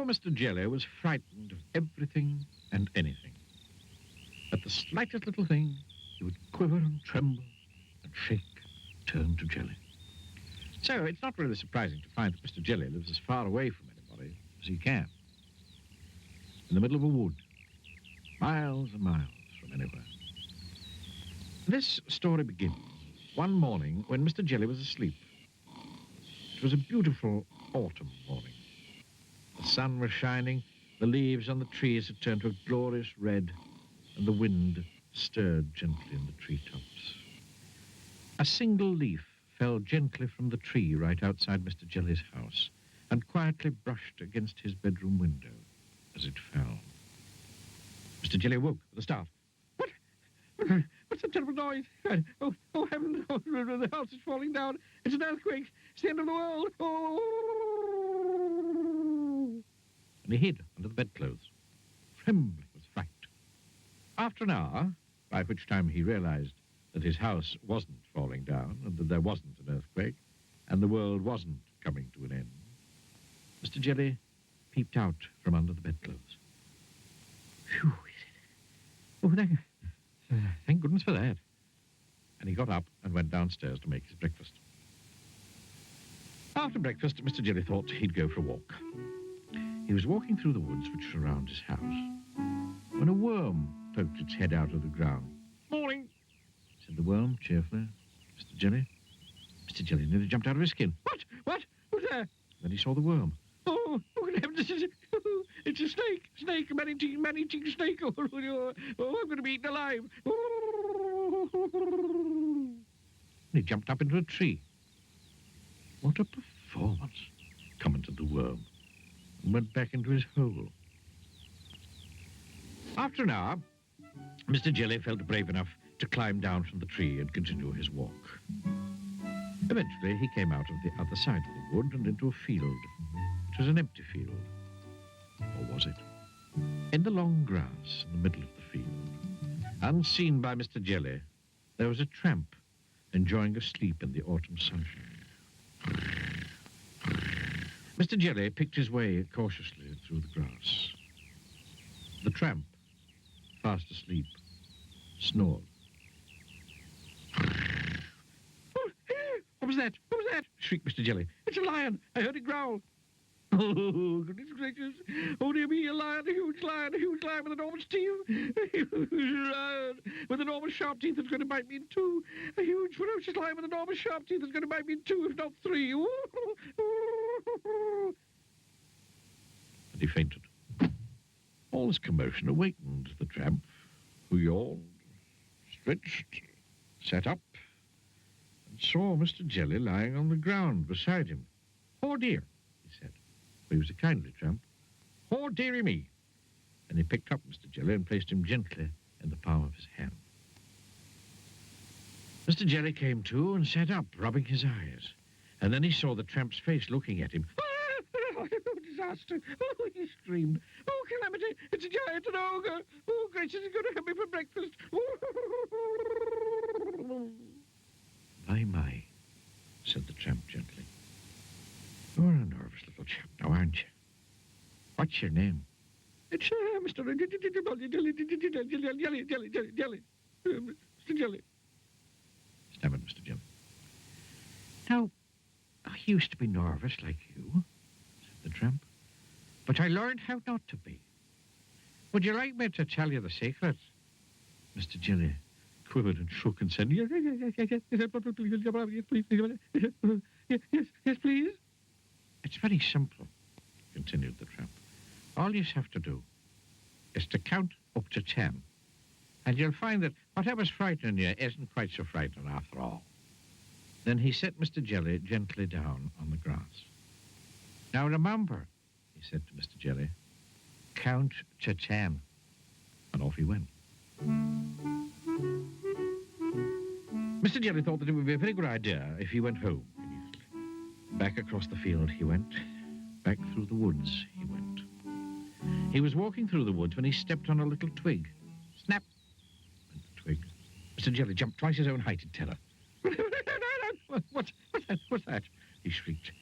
Poor Mr. Jelly was frightened of everything and anything. At the slightest little thing, he would quiver and tremble and shake, turn to jelly. So it's not really surprising to find that Mr. Jelly lives as far away from anybody as he can. In the middle of a wood, miles and miles from anywhere. This story begins one morning when Mr. Jelly was asleep. It was a beautiful autumn morning. The sun was shining, the leaves on the trees had turned to a glorious red, and the wind stirred gently in the treetops. A single leaf fell gently from the tree right outside Mr. Jelly's house and quietly brushed against his bedroom window as it fell. Mr. Jelly woke with a start. What? What's that terrible noise? Oh, heaven, the house is falling down. It's an earthquake. It's the end of the world. Oh! And he hid under the bedclothes, trembling with fright. After an hour, by which time he realized that his house wasn't falling down and that there wasn't an earthquake and the world wasn't coming to an end, Mr. Jelly peeped out from under the bedclothes. Phew, he said. Oh, thank goodness for that. And he got up and went downstairs to make his breakfast. After breakfast, Mr. Jelly thought he'd go for a walk. He was walking through the woods which surround his house when a worm poked its head out of the ground. Morning, said the worm cheerfully. Mr. Jelly nearly jumped out of his skin. What? Who's there? Then he saw the worm. Oh, good heavens, it's a snake, a man-eating snake. Oh, I'm going to be eaten alive. And he jumped up into a tree. What a performance, commented the worm, and went back into his hole. After an hour, Mr. Jelly felt brave enough to climb down from the tree and continue his walk. Eventually, he came out of the other side of the wood and into a field. It was an empty field. Or was it? In the long grass in the middle of the field, unseen by Mr. Jelly, there was a tramp enjoying a sleep in the autumn sunshine. Mr. Jelly picked his way cautiously through the grass. The tramp, fast asleep, snored. What was that? Shrieked Mr. Jelly. It's a lion. I heard it growl. Oh, goodness gracious. Oh, dear me, a huge lion with enormous teeth. A huge lion with enormous sharp teeth that's going to bite me in two. A huge, ferocious lion with enormous sharp teeth that's going to bite me in two, if not three. And he fainted. All this commotion awakened the tramp, who yawned, stretched, sat up, and saw Mr. Jelly lying on the ground beside him. Oh, dear, he said. He was a kindly tramp. Oh, dearie me. And he picked up Mr. Jelly and placed him gently in the palm of his hand. Mr. Jelly came to and sat up, rubbing his eyes. And then he saw the tramp's face looking at him. Oh, disaster. Oh, he screamed. Oh, calamity. It's a giant, an ogre. Oh, gracious, he's going to have me for breakfast. My, said the tramp gently. You're a nervous little chap now, aren't you? What's your name? It's Mr. Jelly. Mr. Jelly. Stammered Mr. Jelly. Now, I used to be nervous like you, said the tramp, but I learned how not to be. Would you like me to tell you the secret? Mr. Jelly quivered and shook and said, yes, please. It's very simple, continued the tramp. All you have to do is to count up to 10, and you'll find that whatever's frightening you isn't quite so frightening after all. Then he set Mr. Jelly gently down on the grass. Now remember, he said to Mr. Jelly, count to 10. And off he went. Mr. Jelly thought that it would be a very good idea if he went home immediately. Back across the field he went. Back through the woods he went. He was walking through the woods when he stepped on a little twig. Snap! Went the twig. Mr. Jelly jumped twice his own height in terror. What's that? He shrieked.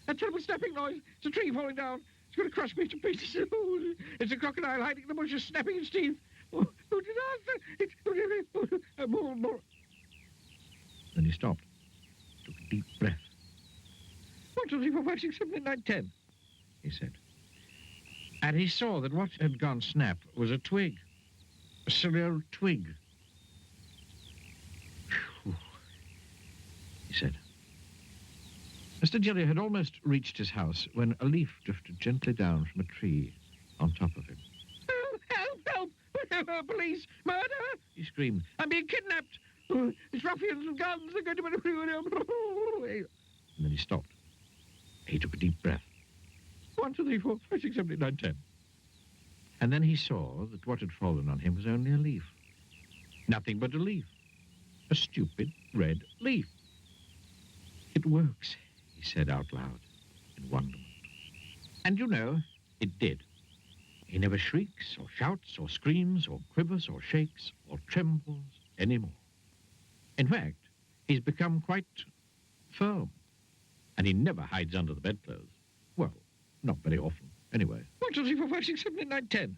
A terrible snapping noise. It's a tree falling down. It's going to crush me to pieces. Oh, it's a crocodile hiding in the bushes, snapping its teeth. Oh, disaster! More. Then he stopped, took a deep breath. 1, 2, 3, 4, 5, 6, 7, 8, 9, 10, he said. And he saw that what had gone snap was a twig, a silly old twig. Phew, he said. Mr. Jelly had almost reached his house when a leaf drifted gently down from a tree on top of him. Help! Police! Murder! He screamed. I'm being kidnapped! It's ruffians and guns! They're going to... And then he stopped. He took a deep breath. 1, 2, 3, 4, 5, 6, 7, 8, 9, 10. And then he saw that what had fallen on him was only a leaf. Nothing but a leaf. A stupid red leaf. It works, he said out loud in wonderment. And you know, it did. He never shrieks or shouts or screams or quivers or shakes or trembles anymore. In fact, he's become quite firm. And he never hides under the bedclothes. Well, not very often, anyway. 1, 2, 3, 4, 5, 6, 7, 8, 9, 10.